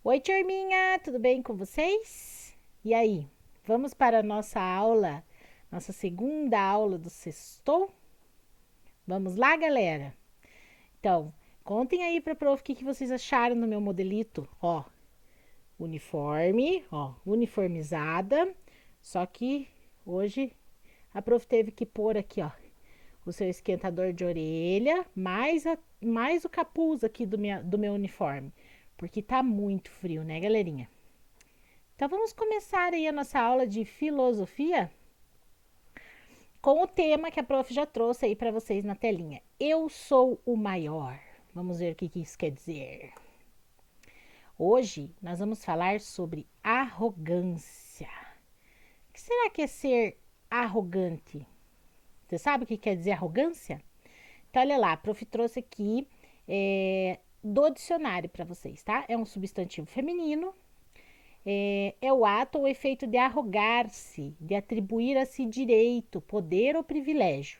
Oi, turminha, tudo bem com vocês? E aí, vamos para a nossa aula, nossa segunda aula do Sextou? Vamos lá, galera? Então, contem aí para a prof o que vocês acharam no meu modelito. Ó, uniforme, ó, uniformizada, só que hoje a prof teve que pôr aqui, ó, o seu esquentador de orelha, mais o capuz aqui do meu uniforme, porque tá muito frio, né, galerinha? Então vamos começar aí a nossa aula de filosofia com o tema que a prof já trouxe aí para vocês na telinha. Eu sou o maior. Vamos ver o que isso quer dizer. Hoje nós vamos falar sobre arrogância. O que será que é ser arrogante? Você sabe o que quer dizer arrogância? Então olha lá, a prof trouxe aqui do dicionário para vocês, tá? É um substantivo feminino. É o ato ou efeito de arrogar-se, de atribuir a si direito, poder ou privilégio.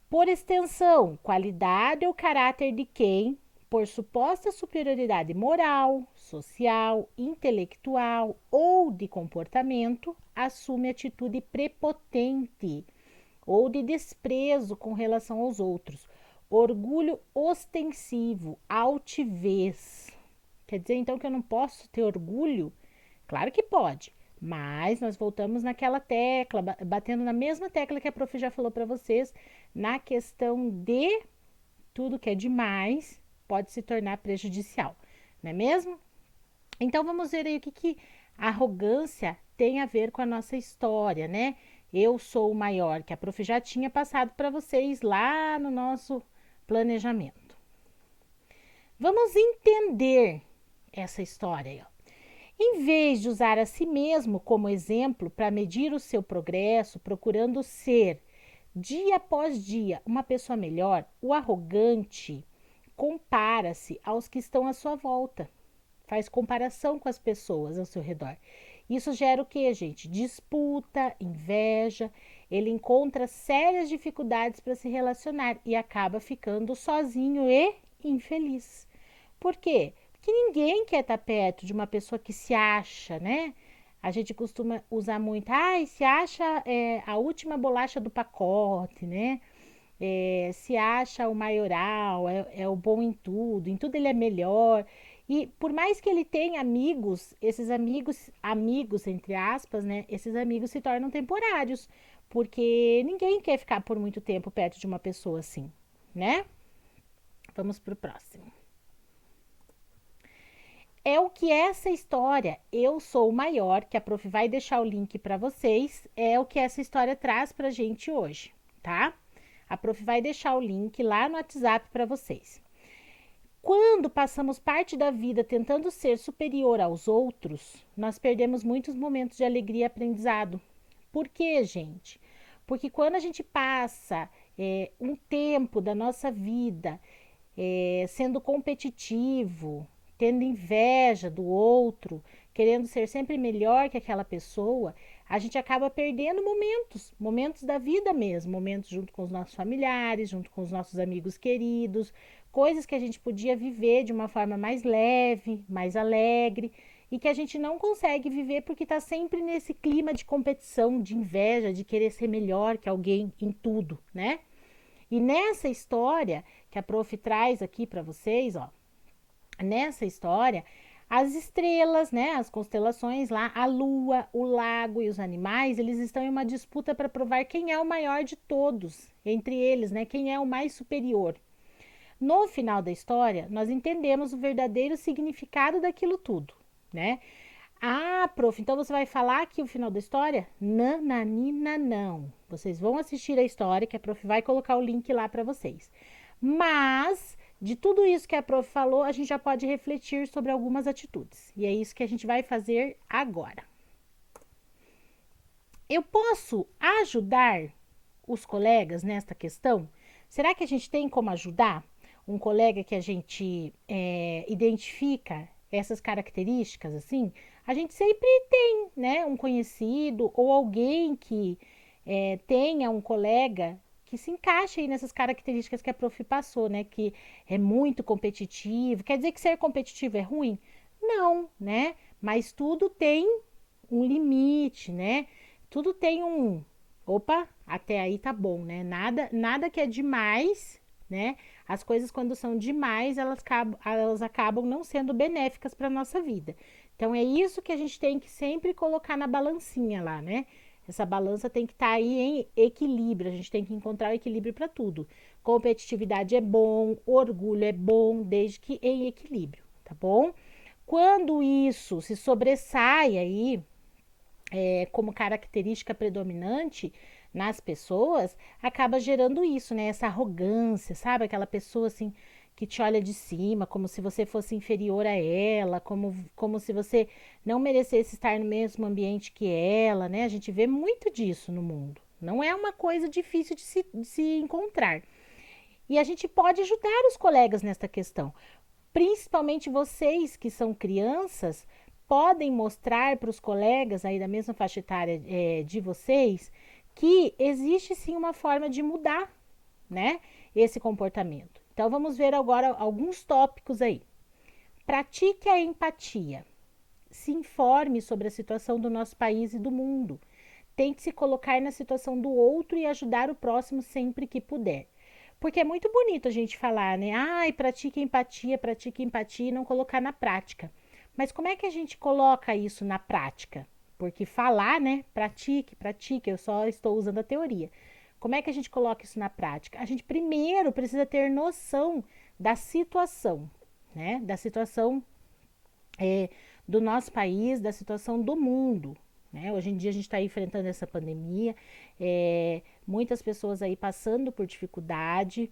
Por extensão, qualidade ou caráter de quem, por suposta superioridade moral, social, intelectual ou de comportamento, assume atitude prepotente ou de desprezo com relação aos outros. Orgulho ostensivo, altivez. Quer dizer então que eu não posso ter orgulho? Claro que pode, mas nós voltamos naquela tecla, batendo na mesma tecla que a prof já falou para vocês, na questão de tudo que é demais pode se tornar prejudicial, não é mesmo? Então vamos ver aí o que arrogância tem a ver com a nossa história, né? Eu sou o maior, que a prof já tinha passado para vocês lá no nosso planejamento. Vamos entender essa história aí, ó. Em vez de usar a si mesmo como exemplo para medir o seu progresso, procurando ser, dia após dia, uma pessoa melhor, o arrogante compara-se aos que estão à sua volta. Faz comparação com as pessoas ao seu redor. Isso gera o que, gente? Disputa, inveja. Ele encontra sérias dificuldades para se relacionar e acaba ficando sozinho e infeliz. Por quê? Porque ninguém quer estar perto de uma pessoa que se acha, né? A gente costuma usar muito, se acha a última bolacha do pacote, né? Se acha o maioral, é o bom em tudo ele é melhor. E por mais que ele tenha amigos, esses amigos entre aspas, né? Esses amigos se tornam temporários, porque ninguém quer ficar por muito tempo perto de uma pessoa assim, né? Vamos pro próximo. É o que essa história, eu sou o maior, que a prof vai deixar o link para vocês, é o que essa história traz pra gente hoje, tá? A prof vai deixar o link lá no WhatsApp para vocês. Quando passamos parte da vida tentando ser superior aos outros, nós perdemos muitos momentos de alegria e aprendizado. Por quê, gente? Porque quando a gente passa um tempo da nossa vida sendo competitivo, tendo inveja do outro, querendo ser sempre melhor que aquela pessoa, a gente acaba perdendo momentos da vida mesmo, momentos junto com os nossos familiares, junto com os nossos amigos queridos, coisas que a gente podia viver de uma forma mais leve, mais alegre, e que a gente não consegue viver porque está sempre nesse clima de competição, de inveja, de querer ser melhor que alguém em tudo, né? E nessa história que a prof traz aqui para vocês, ó, nessa história, as estrelas, né, as constelações lá, a lua, o lago e os animais, eles estão em uma disputa para provar quem é o maior de todos, entre eles, né, quem é o mais superior. No final da história, nós entendemos o verdadeiro significado daquilo tudo, né? Ah, prof, então você vai falar aqui o final da história? Nananina, não. Vocês vão assistir a história, que a prof vai colocar o link lá para vocês. Mas, de tudo isso que a prof falou, a gente já pode refletir sobre algumas atitudes. E é isso que a gente vai fazer agora. Eu posso ajudar os colegas nesta questão? Será que a gente tem como ajudar um colega que a gente identifica essas características assim? A gente sempre tem, né, um conhecido ou alguém que tenha um colega que se encaixe aí nessas características que a prof passou, né? Que é muito competitivo. Quer dizer que ser competitivo é ruim? não, né? Mas tudo tem um limite, né? Tudo tem um, opa, até aí tá bom, né? Nada que é demais, né? As coisas quando são demais, elas acabam não sendo benéficas para nossa vida. Então é isso que a gente tem que sempre colocar na balancinha lá, né? Essa balança tem que estar aí em equilíbrio, a gente tem que encontrar o equilíbrio para tudo. Competitividade é bom, orgulho é bom, desde que em equilíbrio, tá bom? Quando isso se sobressai aí, como característica predominante nas pessoas, acaba gerando isso, né? Essa arrogância, sabe? Aquela pessoa assim que te olha de cima, como se você fosse inferior a ela, como se você não merecesse estar no mesmo ambiente que ela, né? A gente vê muito disso no mundo. Não é uma coisa difícil de se encontrar. E a gente pode ajudar os colegas nesta questão. Principalmente vocês que são crianças, podem mostrar para os colegas aí da mesma faixa etária de vocês que existe sim uma forma de mudar, né, esse comportamento. Então vamos ver agora alguns tópicos aí. Pratique a empatia. Se informe sobre a situação do nosso país e do mundo. Tente se colocar na situação do outro e ajudar o próximo sempre que puder. Porque é muito bonito a gente falar, né? Ai, pratique empatia e não colocar na prática. Mas como é que a gente coloca isso na prática? Porque falar, né? Pratique, eu só estou usando a teoria. Como é que a gente coloca isso na prática? A gente primeiro precisa ter noção da situação, né? Da situação é, do nosso país, da situação do mundo. Né? Hoje em dia a gente está enfrentando essa pandemia, muitas pessoas aí passando por dificuldade.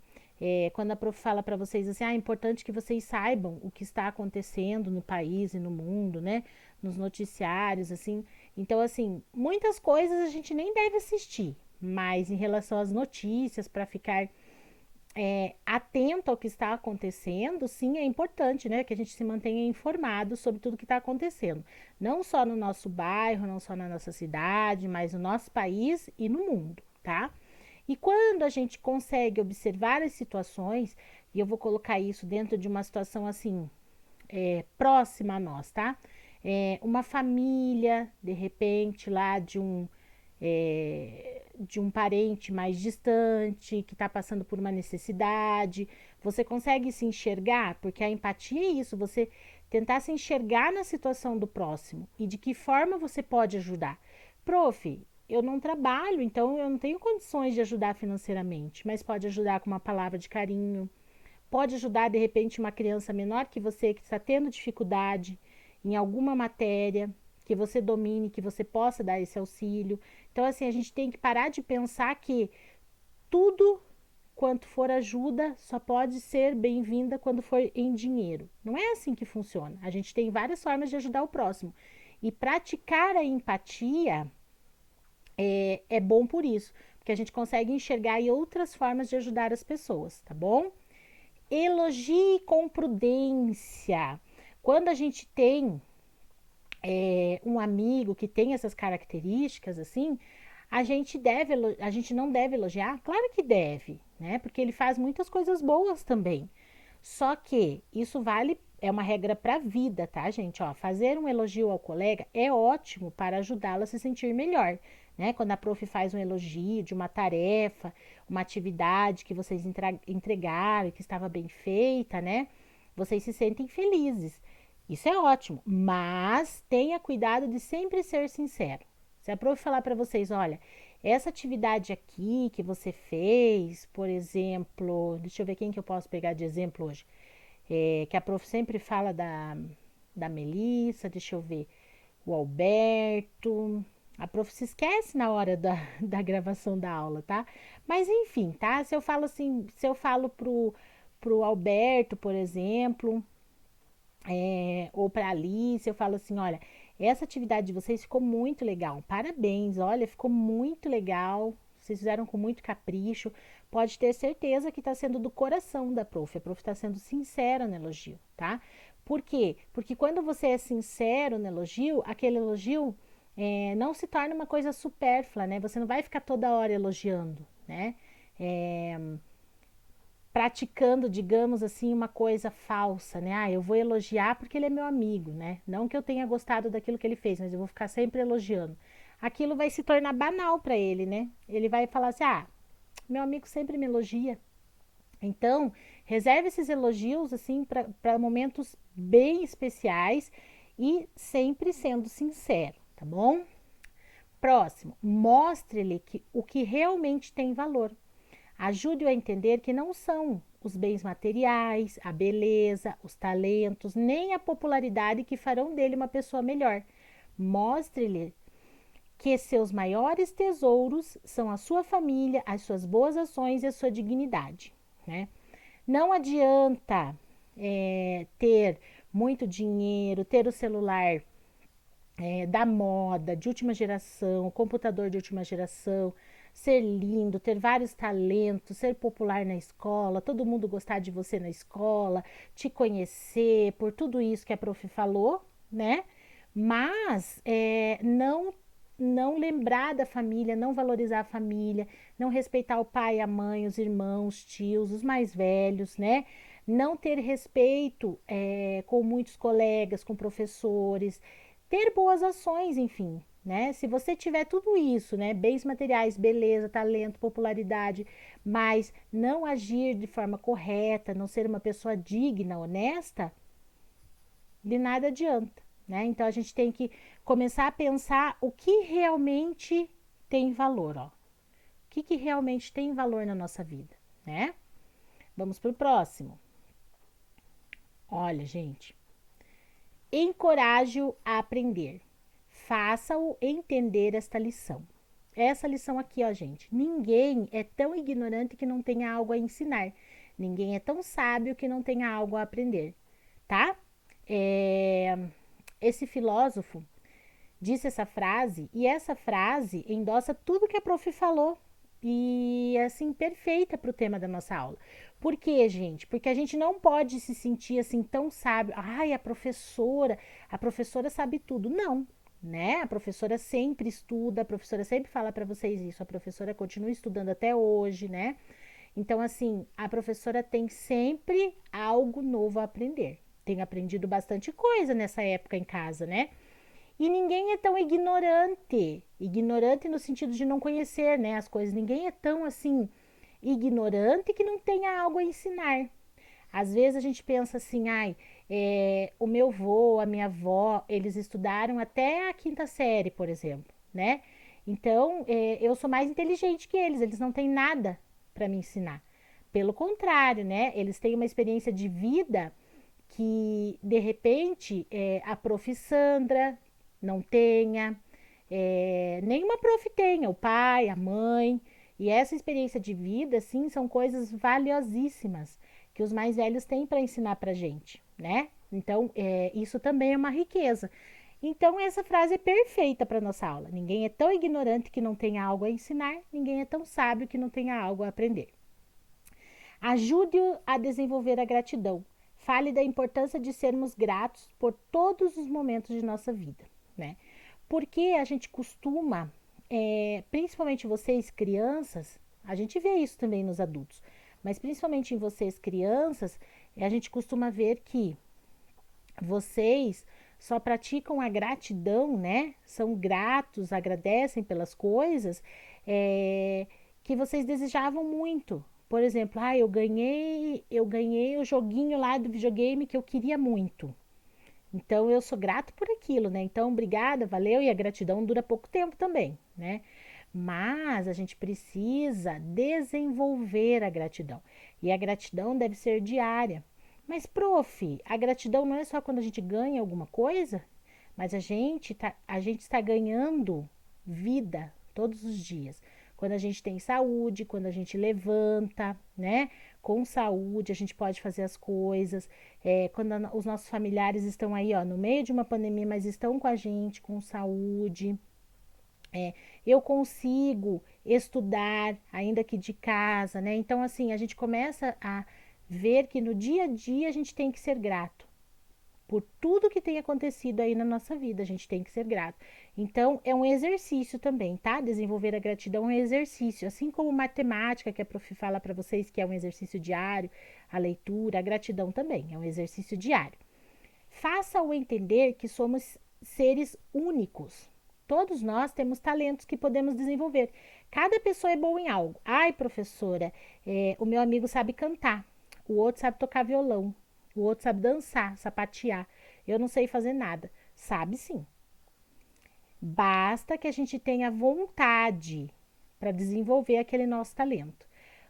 Quando a prof fala para vocês assim, é importante que vocês saibam o que está acontecendo no país e no mundo, né? Nos noticiários, assim. Então, assim, muitas coisas a gente nem deve assistir, mas em relação às notícias, para ficar atento ao que está acontecendo, sim, é importante, né? Que a gente se mantenha informado sobre tudo que está acontecendo. Não só no nosso bairro, não só na nossa cidade, mas no nosso país e no mundo, tá? E quando a gente consegue observar as situações, e eu vou colocar isso dentro de uma situação assim, próxima a nós, tá? Uma família, de repente, lá de um parente mais distante, que está passando por uma necessidade. Você consegue se enxergar? Porque a empatia é isso, você tentar se enxergar na situação do próximo e de que forma você pode ajudar. Prof, eu não trabalho, então eu não tenho condições de ajudar financeiramente, mas pode ajudar com uma palavra de carinho, pode ajudar de repente uma criança menor que você que está tendo dificuldade em alguma matéria que você domine, que você possa dar esse auxílio. Então assim, a gente tem que parar de pensar que tudo quanto for ajuda só pode ser bem-vinda quando for em dinheiro. Não é assim que funciona. A gente tem várias formas de ajudar o próximo. E praticar a empatia é bom por isso, porque a gente consegue enxergar aí outras formas de ajudar as pessoas, tá bom? Elogie com prudência. Quando a gente tem um amigo que tem essas características assim, a gente não deve elogiar? Claro que deve, né? Porque ele faz muitas coisas boas também. Só que isso vale, é uma regra para a vida, tá, gente? Ó, fazer um elogio ao colega é ótimo para ajudá-lo a se sentir melhor, né? Quando a prof faz um elogio de uma tarefa, uma atividade que vocês entregaram, que estava bem feita, né? Vocês se sentem felizes. Isso é ótimo, mas tenha cuidado de sempre ser sincero. Se a prof falar para vocês, olha, essa atividade aqui que você fez, por exemplo, deixa eu ver quem que eu posso pegar de exemplo hoje, que a prof sempre fala da Melissa, deixa eu ver, o Alberto, a prof se esquece na hora da gravação da aula, tá? Mas enfim, tá? Se eu falo assim, se eu falo pro Alberto, por exemplo, ou para Alice, eu falo assim, olha, essa atividade de vocês ficou muito legal, parabéns, olha, ficou muito legal, vocês fizeram com muito capricho, pode ter certeza que está sendo do coração da prof, a prof está sendo sincera no elogio, tá? Por quê? Porque quando você é sincero no elogio, aquele elogio não se torna uma coisa supérflua, né? Você não vai ficar toda hora elogiando, né? praticando, digamos assim, uma coisa falsa, né? Ah, eu vou elogiar porque ele é meu amigo, né? Não que eu tenha gostado daquilo que ele fez, mas eu vou ficar sempre elogiando. Aquilo vai se tornar banal para ele, né? Ele vai falar assim: ah, meu amigo sempre me elogia. Então, reserve esses elogios assim para momentos bem especiais e sempre sendo sincero, tá bom? Próximo, mostre-lhe que o que realmente tem valor. Ajude-o a entender que não são os bens materiais, a beleza, os talentos, nem a popularidade que farão dele uma pessoa melhor. Mostre-lhe que seus maiores tesouros são a sua família, as suas boas ações e a sua dignidade, né? Não adianta ter muito dinheiro, ter o celular da moda, de última geração, computador de última geração, ser lindo, ter vários talentos, ser popular na escola, todo mundo gostar de você na escola, te conhecer, por tudo isso que a prof falou, né? Mas não lembrar da família, não valorizar a família, não respeitar o pai, a mãe, os irmãos, tios, os mais velhos, né? Não ter respeito com muitos colegas, com professores, ter boas ações, enfim, né? Se você tiver tudo isso, né? Bens materiais, beleza, talento, popularidade, mas não agir de forma correta, não ser uma pessoa digna, honesta, de nada adianta, né? Então a gente tem que começar a pensar o que realmente tem valor, ó. O que realmente tem valor na nossa vida, né? Vamos pro próximo. Olha, gente, encoraje-o a aprender. Faça-o entender esta lição. Essa lição aqui, ó, gente. Ninguém é tão ignorante que não tenha algo a ensinar. Ninguém é tão sábio que não tenha algo a aprender, tá? Esse filósofo disse essa frase e essa frase endossa tudo que a prof falou e assim perfeita para o tema da nossa aula. Por quê, gente? Porque a gente não pode se sentir assim tão sábio. Ai, a professora sabe tudo. Não, né? A professora sempre estuda, a professora sempre fala para vocês isso. A professora continua estudando até hoje, né? Então, assim, a professora tem sempre algo novo a aprender. Tenho aprendido bastante coisa nessa época em casa, né? E ninguém é tão ignorante. Ignorante no sentido de não conhecer, né, as coisas. Ninguém é tão assim ignorante que não tenha algo a ensinar. Às vezes a gente pensa assim, ai, o meu avô, a minha avó, eles estudaram até a quinta série, por exemplo, né? Então, eu sou mais inteligente que eles não têm nada para me ensinar. Pelo contrário, né? Eles têm uma experiência de vida que, de repente, a prof. Sandra não tenha, nenhuma prof tenha, o pai, a mãe. E essa experiência de vida, sim, são coisas valiosíssimas que os mais velhos têm para ensinar para gente, né? Então, isso também é uma riqueza. Então, essa frase é perfeita para nossa aula. Ninguém é tão ignorante que não tenha algo a ensinar, ninguém é tão sábio que não tenha algo a aprender. Ajude-o a desenvolver a gratidão. Fale da importância de sermos gratos por todos os momentos de nossa vida, né? Porque a gente costuma, principalmente vocês crianças, a gente vê isso também nos adultos, mas principalmente em vocês crianças, a gente costuma ver que vocês só praticam a gratidão, né? São gratos, agradecem pelas coisas que vocês desejavam muito. Por exemplo, eu ganhei o joguinho lá do videogame que eu queria muito. Então eu sou grato por aquilo, né? Então, obrigada, valeu, e a gratidão dura pouco tempo também, né? Mas a gente precisa desenvolver a gratidão. E a gratidão deve ser diária. Mas, prof, a gratidão não é só quando a gente ganha alguma coisa, mas a gente está ganhando vida todos os dias. Quando a gente tem saúde, quando a gente levanta, né? Com saúde, a gente pode fazer as coisas. Quando os nossos familiares estão aí, ó, no meio de uma pandemia, mas estão com a gente, com saúde. Eu consigo estudar, ainda que de casa, né? Então, assim, a gente começa a ver que no dia a dia a gente tem que ser grato. por tudo que tem acontecido aí na nossa vida, a gente tem que ser grato. Então, é um exercício também, tá? Desenvolver a gratidão é um exercício, assim como matemática, que a prof fala para vocês que é um exercício diário, a leitura, a gratidão também é um exercício diário. Faça-o entender que somos seres únicos. Todos nós temos talentos que podemos desenvolver. Cada pessoa é boa em algo. Ai, professora, o meu amigo sabe cantar, o outro sabe tocar violão, o outro sabe dançar, sapatear. Eu não sei fazer nada. Sabe sim. Basta que a gente tenha vontade para desenvolver aquele nosso talento.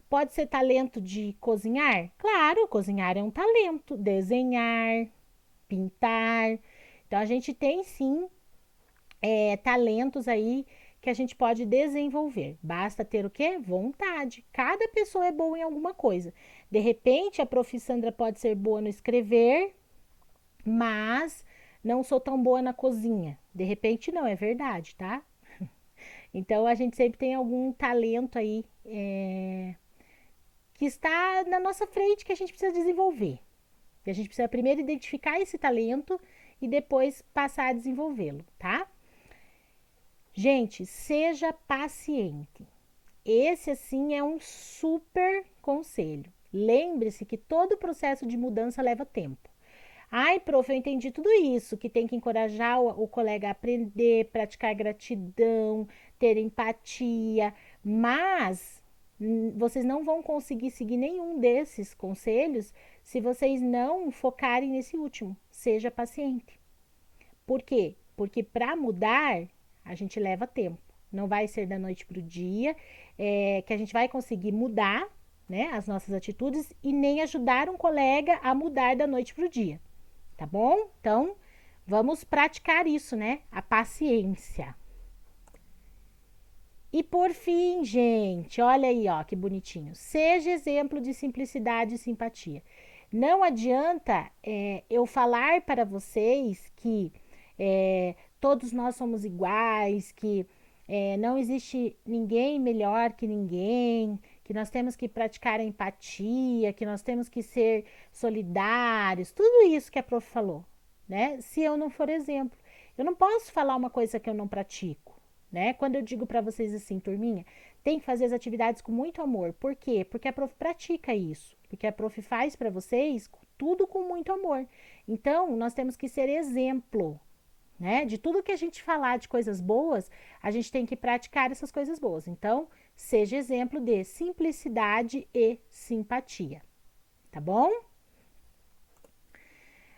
Pode ser talento de cozinhar? Claro, cozinhar é um talento. Desenhar, pintar. Então a gente tem sim talentos aí que a gente pode desenvolver. Basta ter o quê? Vontade. Cada pessoa é boa em alguma coisa. De repente, a prof. Sandra pode ser boa no escrever, mas não sou tão boa na cozinha. De repente, não, é verdade, tá? Então, a gente sempre tem algum talento aí que está na nossa frente que a gente precisa desenvolver. E a gente precisa primeiro identificar esse talento e depois passar a desenvolvê-lo, tá? Gente, seja paciente. Esse, assim, é um super conselho. Lembre-se que todo processo de mudança leva tempo. Ai, prof, eu entendi tudo isso, que tem que encorajar o colega a aprender, praticar gratidão, ter empatia, mas vocês não vão conseguir seguir nenhum desses conselhos se vocês não focarem nesse último. Seja paciente. Por quê? Porque para mudar, a gente leva tempo. Não vai ser da noite para o dia que a gente vai conseguir mudar, né, as nossas atitudes e nem ajudar um colega a mudar da noite para o dia. Tá bom? Então, vamos praticar isso, né? A paciência. E por fim, gente, olha aí, ó, que bonitinho. Seja exemplo de simplicidade e simpatia. Não adianta eu falar para vocês que todos nós somos iguais, que não existe ninguém melhor que ninguém, que nós temos que praticar a empatia, que nós temos que ser solidários, tudo isso que a prof falou, né? Se eu não for exemplo. Eu não posso falar uma coisa que eu não pratico, né? Quando eu digo para vocês assim, turminha, tem que fazer as atividades com muito amor. Por quê? Porque a prof pratica isso. Porque a prof faz para vocês tudo com muito amor. Então, nós temos que ser exemplo, né? De tudo que a gente falar de coisas boas, a gente tem que praticar essas coisas boas. Então, seja exemplo de simplicidade e simpatia. Tá bom?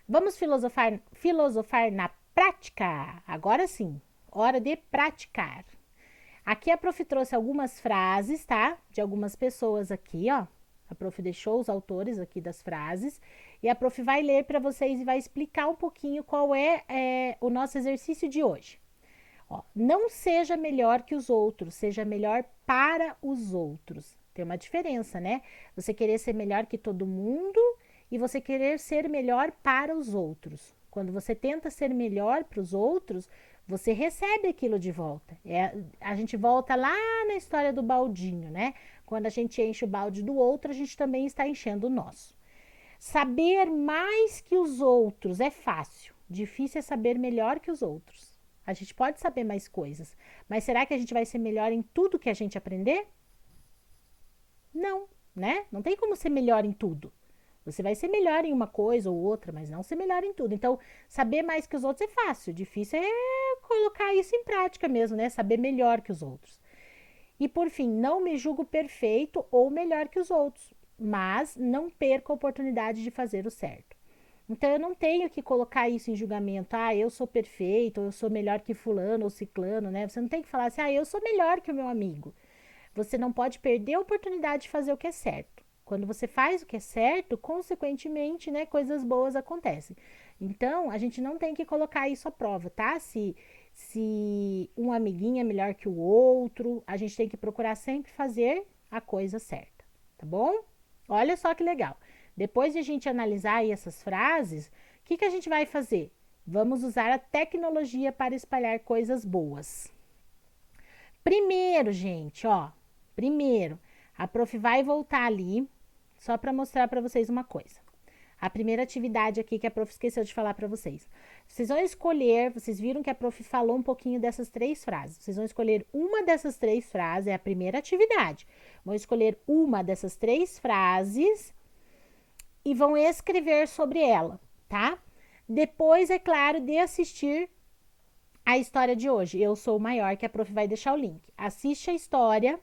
Vamos filosofar na prática. Agora sim, hora de praticar. Aqui a prof trouxe algumas frases, tá? De algumas pessoas aqui, ó. A prof deixou os autores aqui das frases e a prof vai ler para vocês e vai explicar um pouquinho qual é o nosso exercício de hoje. Ó, não seja melhor que os outros, seja melhor para os outros. Tem uma diferença, né? Você querer ser melhor que todo mundo e você querer ser melhor para os outros. Quando você tenta ser melhor para os outros, você recebe aquilo de volta. A gente volta lá na história do baldinho, né? Quando a gente enche o balde do outro, a gente também está enchendo o nosso. Saber mais que os outros é fácil. Difícil é saber melhor que os outros. A gente pode saber mais coisas, mas será que a gente vai ser melhor em tudo que a gente aprender? Não, né? Não tem como ser melhor em tudo. Você vai ser melhor em uma coisa ou outra, mas não ser melhor em tudo. Então, saber mais que os outros é fácil. Difícil é colocar isso em prática mesmo, né? Saber melhor que os outros. E por fim, não me julgo perfeito ou melhor que os outros, mas não perco a oportunidade de fazer o certo. Então eu não tenho que colocar isso em julgamento. Ah, eu sou perfeito, ou eu sou melhor que fulano ou ciclano, né? Você não tem que falar assim, ah, eu sou melhor que o meu amigo. Você não pode perder a oportunidade de fazer o que é certo. Quando você faz o que é certo, consequentemente, né, coisas boas acontecem. Então, a gente não tem que colocar isso à prova, tá? Se um amiguinho é melhor que o outro, a gente tem que procurar sempre fazer a coisa certa, tá bom? Olha só que legal. Depois de a gente analisar aí essas frases, o que a gente vai fazer? Vamos usar a tecnologia para espalhar coisas boas. Primeiro, gente, ó. Primeiro, a prof vai voltar ali só para mostrar para vocês uma coisa. A primeira atividade aqui que a prof esqueceu de falar para vocês. Vocês vão escolher, vocês viram que a prof falou um pouquinho dessas 3 frases. Vocês vão escolher uma dessas 3 frases, é a primeira atividade. Vão escolher uma dessas 3 frases e vão escrever sobre ela, tá? Depois, é claro, de assistir a história de hoje. Eu sou o maior, que a prof vai deixar o link. Assiste a história,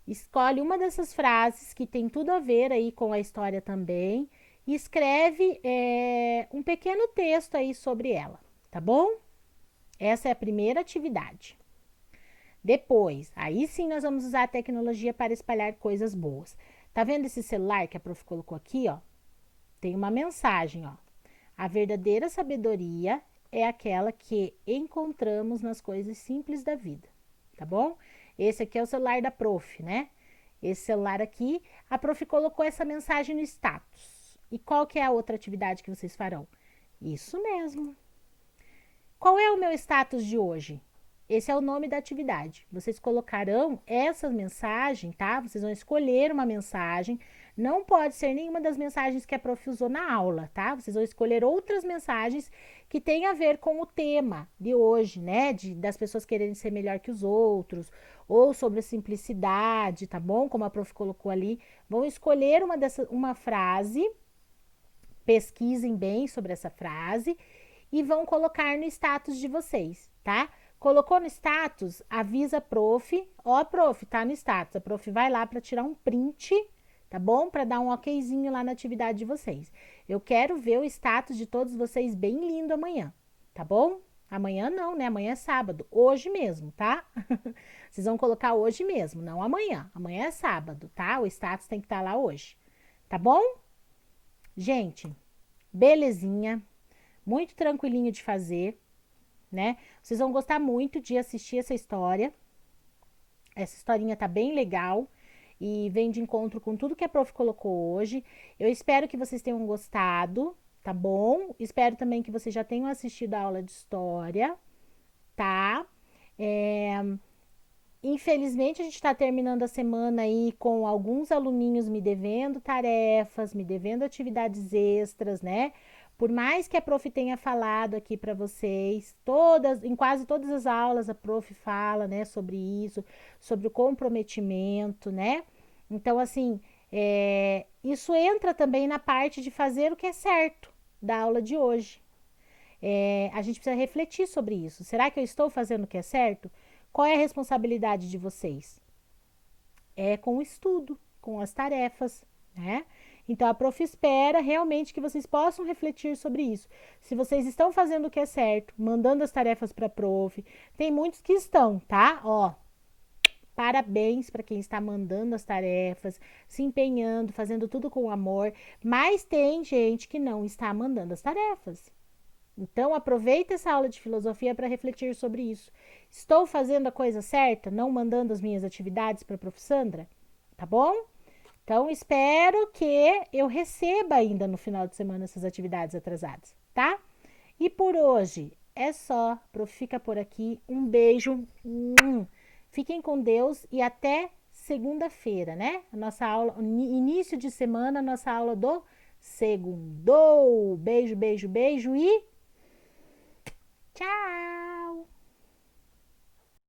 escolhe uma dessas frases que tem tudo a ver aí com a história também e escreve um pequeno texto aí sobre ela, tá bom? Essa é a primeira atividade. Depois, aí sim nós vamos usar a tecnologia para espalhar coisas boas. Tá vendo esse celular que a prof colocou aqui, ó? Tem uma mensagem, ó. A verdadeira sabedoria é aquela que encontramos nas coisas simples da vida, tá bom? Esse aqui é o celular da prof, né? Esse celular aqui, a prof colocou essa mensagem no status. E qual que é a outra atividade que vocês farão? Isso mesmo. Qual é o meu status de hoje? Esse é o nome da atividade. Vocês colocarão essa mensagem, tá? Vocês vão escolher uma mensagem. Não pode ser nenhuma das mensagens que a prof usou na aula, tá? Vocês vão escolher outras mensagens que têm a ver com o tema de hoje, né? Das pessoas quererem ser melhor que os outros, ou sobre a simplicidade, tá bom? Como a prof colocou ali. Vão escolher uma frase, pesquisem bem sobre essa frase e vão colocar no status de vocês, tá? Colocou no status, avisa a prof, ó, prof, tá no status. A prof vai lá para tirar um print, tá bom? Para dar um okzinho lá na atividade de vocês. Eu quero ver o status de todos vocês bem lindo amanhã, tá bom? Amanhã não, né? Amanhã é sábado, hoje mesmo, tá? Vocês vão colocar hoje mesmo, não amanhã. Amanhã é sábado, tá? O status tem que estar lá hoje, tá bom? Gente, belezinha, muito tranquilinho de fazer, né? Vocês vão gostar muito de assistir essa história. Essa historinha tá bem legal e vem de encontro com tudo que a prof colocou hoje. Eu espero que vocês tenham gostado, tá bom? Espero também que vocês já tenham assistido a aula de história, tá? Infelizmente, a gente está terminando a semana aí com alguns aluninhos me devendo tarefas, me devendo atividades extras, né? Por mais que a prof tenha falado aqui para vocês, em quase todas as aulas a prof fala, né, sobre isso, sobre o comprometimento, né? Então, assim, isso entra também na parte de fazer o que é certo da aula de hoje. A gente precisa refletir sobre isso. Será que eu estou fazendo o que é certo? Qual é a responsabilidade de vocês? É com o estudo, com as tarefas, né? Então, a prof espera realmente que vocês possam refletir sobre isso. Se vocês estão fazendo o que é certo, mandando as tarefas para a prof, tem muitos que estão, tá? Ó, parabéns para quem está mandando as tarefas, se empenhando, fazendo tudo com amor, mas tem gente que não está mandando as tarefas. Então, aproveita essa aula de filosofia para refletir sobre isso. Estou fazendo a coisa certa, não mandando as minhas atividades para a prof. Sandra? Tá bom? Então, espero que eu receba ainda no final de semana essas atividades atrasadas, tá? E por hoje é só. Prof. Fica por aqui. Um beijo. Fiquem com Deus e até segunda-feira, né? A nossa aula, início de semana, nossa aula do Segundou. Beijo, beijo, beijo e tchau!